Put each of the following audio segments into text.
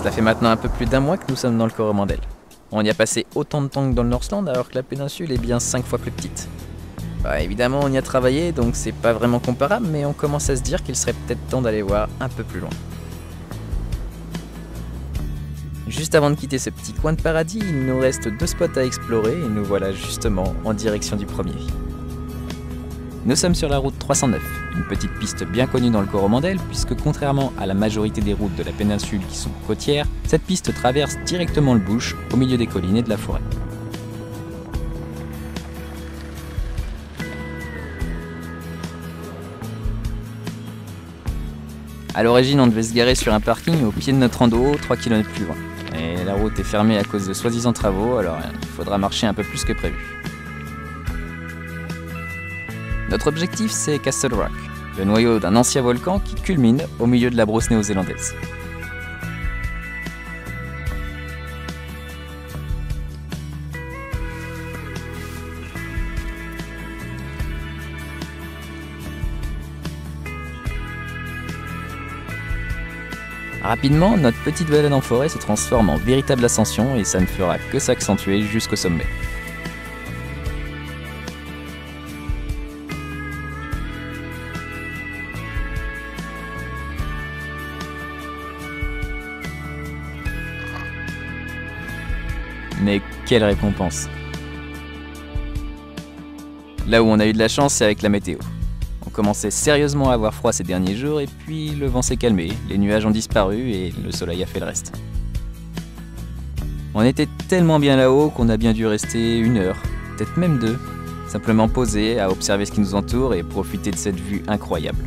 Ça fait maintenant un peu plus d'un mois que nous sommes dans le Coromandel. On y a passé autant de temps que dans le Northland alors que la péninsule est bien 5 fois plus petite. Bah, évidemment on y a travaillé donc c'est pas vraiment comparable, mais on commence à se dire qu'il serait peut-être temps d'aller voir un peu plus loin. Juste avant de quitter ce petit coin de paradis, il nous reste 2 spots à explorer et nous voilà justement en direction du premier. Nous sommes sur la route 309, une petite piste bien connue dans le Coromandel puisque contrairement à la majorité des routes de la péninsule qui sont côtières, cette piste traverse directement le bush au milieu des collines et de la forêt. A l'origine, on devait se garer sur un parking au pied de notre rando, 3 km plus loin. Et la route est fermée à cause de soi-disant travaux, alors il faudra marcher un peu plus que prévu. Notre objectif, c'est Castle Rock, le noyau d'un ancien volcan qui culmine au milieu de la brousse néo-zélandaise. Rapidement, notre petite balade en forêt se transforme en véritable ascension et ça ne fera que s'accentuer jusqu'au sommet. Mais quelle récompense! Là où on a eu de la chance, c'est avec la météo. On commençait sérieusement à avoir froid ces derniers jours et puis le vent s'est calmé, les nuages ont disparu et le soleil a fait le reste. On était tellement bien là-haut qu'on a bien dû rester 1 heure, peut-être même 2, simplement posé à observer ce qui nous entoure et profiter de cette vue incroyable.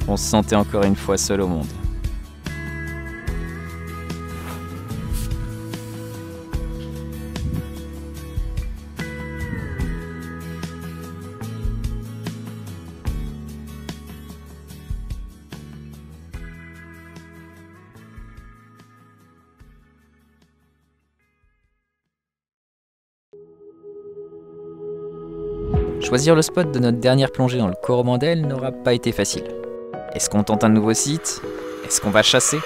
On se sentait encore une fois seul au monde. Choisir le spot de notre dernière plongée dans le Coromandel n'aura pas été facile. Est-ce qu'on tente un nouveau site? Est-ce qu'on va chasser?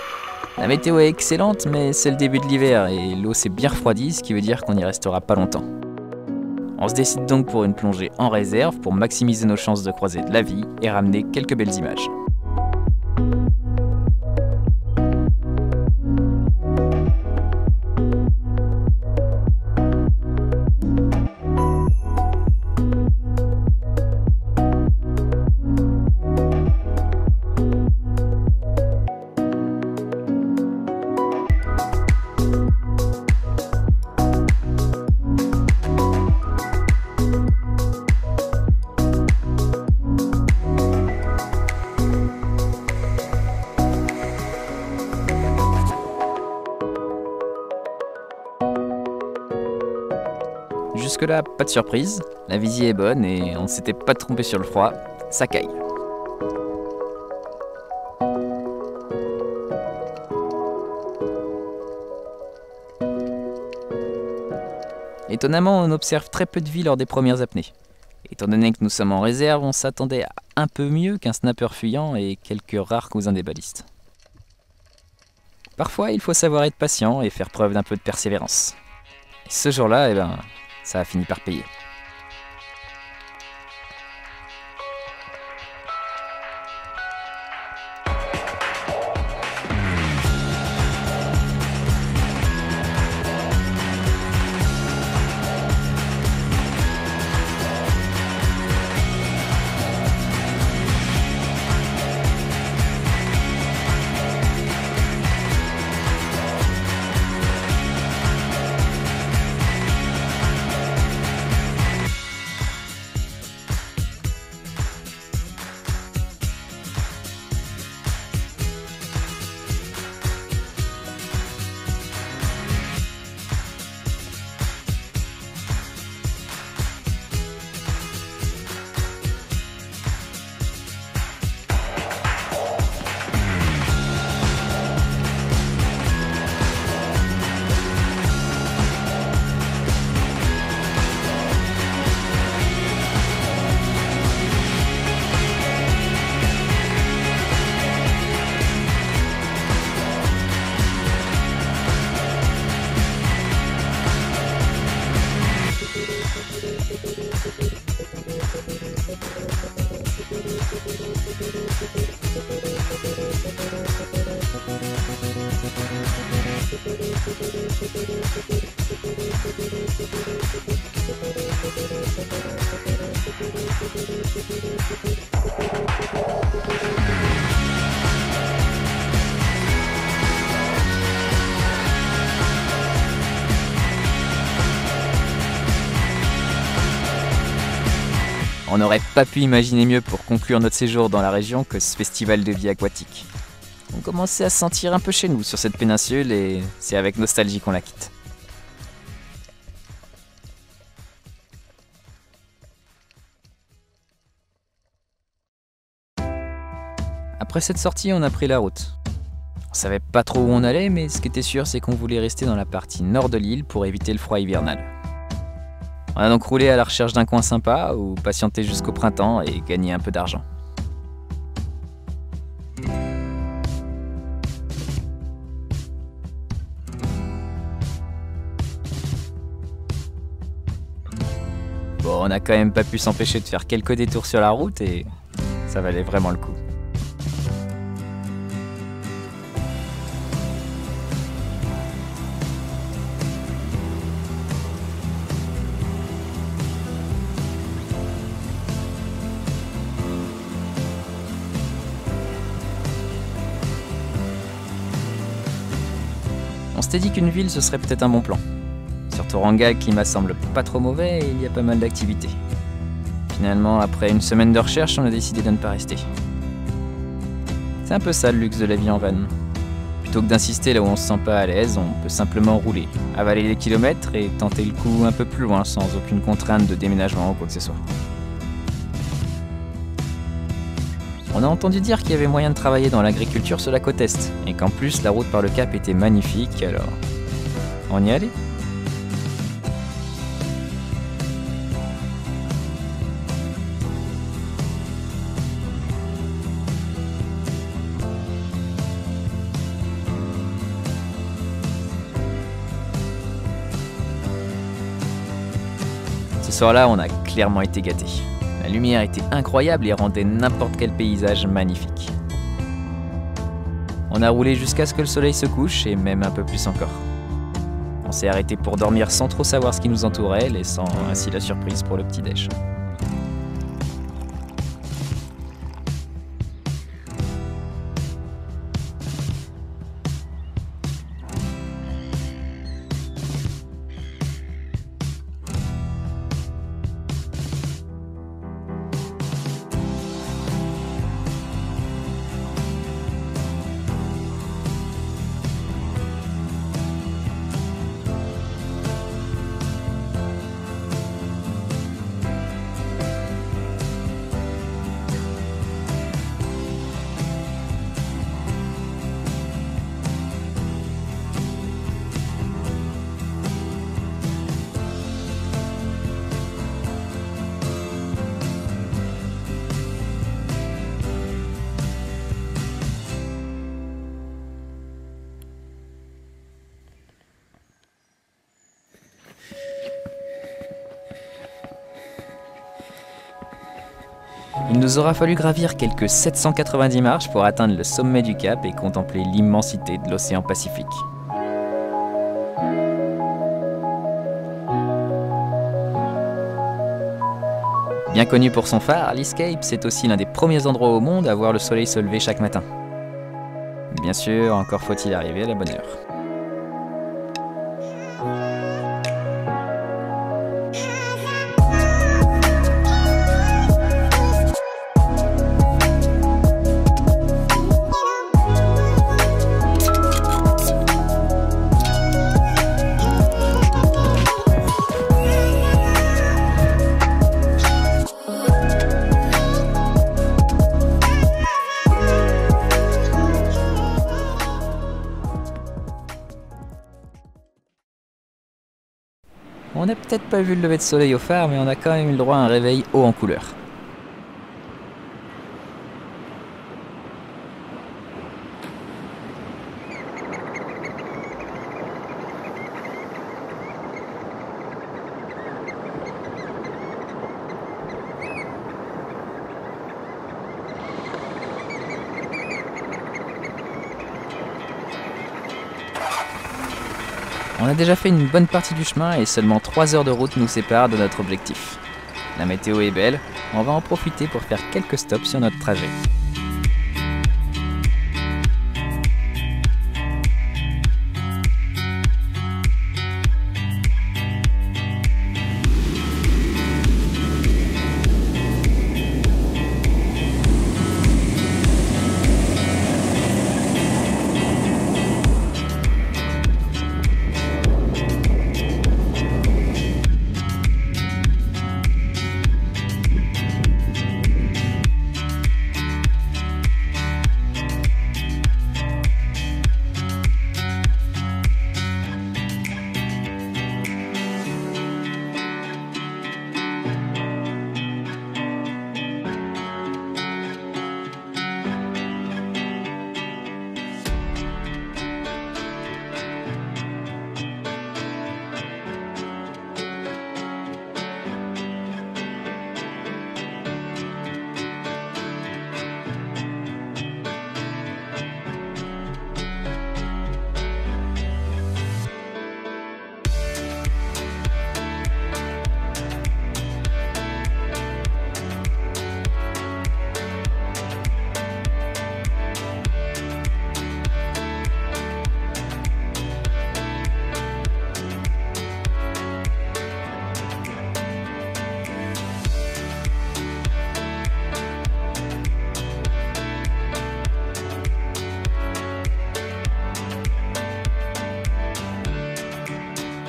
La météo est excellente, mais c'est le début de l'hiver et l'eau s'est bien refroidie, ce qui veut dire qu'on n'y restera pas longtemps. On se décide donc pour une plongée en réserve pour maximiser nos chances de croiser de la vie et ramener quelques belles images. Jusque-là, pas de surprise, la visée est bonne et on ne s'était pas trompé sur le froid, ça caille. Étonnamment, on observe très peu de vie lors des premières apnées. Étant donné que nous sommes en réserve, on s'attendait à un peu mieux qu'un snapper fuyant et quelques rares cousins des balistes. Parfois, il faut savoir être patient et faire preuve d'un peu de persévérance. Et ce jour-là, ça a fini par payer. On n'aurait pas pu imaginer mieux pour conclure notre séjour dans la région que ce festival de vie aquatique. On commençait à se sentir un peu chez nous sur cette péninsule et c'est avec nostalgie qu'on la quitte. Après cette sortie, on a pris la route. On savait pas trop où on allait, mais ce qui était sûr, c'est qu'on voulait rester dans la partie nord de l'île pour éviter le froid hivernal. On a donc roulé à la recherche d'un coin sympa ou patienté jusqu'au printemps et gagner un peu d'argent. Bon, on n'a quand même pas pu s'empêcher de faire quelques détours sur la route et ça valait vraiment le coup. On s'était dit qu'une ville ce serait peut-être un bon plan. Sur Tauranga, le climat semble pas trop mauvais et il y a pas mal d'activités. Finalement, après une semaine de recherche, on a décidé de ne pas rester. C'est un peu ça le luxe de la vie en van. Plutôt que d'insister là où on se sent pas à l'aise, on peut simplement rouler, avaler les kilomètres et tenter le coup un peu plus loin sans aucune contrainte de déménagement ou quoi que ce soit. On a entendu dire qu'il y avait moyen de travailler dans l'agriculture sur la côte Est, et qu'en plus la route par le Cap était magnifique, alors on y allait. Ce soir-là, on a clairement été gâtés. La lumière était incroyable et rendait n'importe quel paysage magnifique. On a roulé jusqu'à ce que le soleil se couche et même un peu plus encore. On s'est arrêté pour dormir sans trop savoir ce qui nous entourait, laissant ainsi la surprise pour le petit-déj. Il nous aura fallu gravir quelques 790 marches pour atteindre le sommet du cap et contempler l'immensité de l'océan Pacifique. Bien connu pour son phare, l'Escape, c'est aussi l'un des premiers endroits au monde à voir le soleil se lever chaque matin. Bien sûr, encore faut-il arriver à la bonne heure. On n'a peut-être pas vu le lever de soleil au phare, mais on a quand même eu le droit à un réveil haut en couleur. On a déjà fait une bonne partie du chemin et seulement 3 heures de route nous séparent de notre objectif. La météo est belle, on va en profiter pour faire quelques stops sur notre trajet.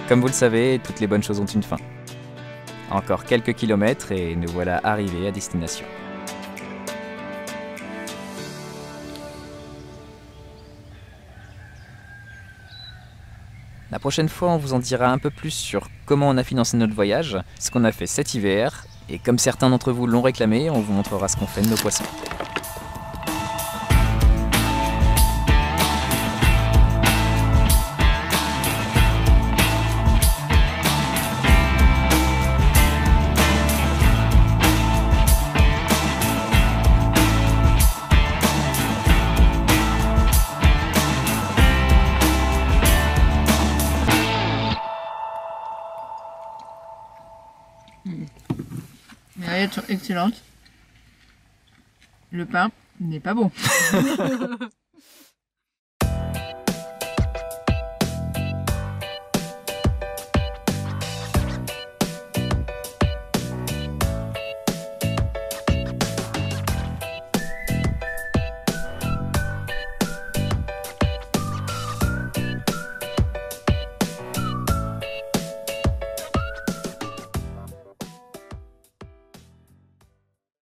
Comme vous le savez, toutes les bonnes choses ont une fin. Encore quelques kilomètres et nous voilà arrivés à destination. La prochaine fois, on vous en dira un peu plus sur comment on a financé notre voyage, ce qu'on a fait cet hiver, et comme certains d'entre vous l'ont réclamé, on vous montrera ce qu'on fait de nos poissons. Les rillettes sont excellentes. Le pain n'est pas bon.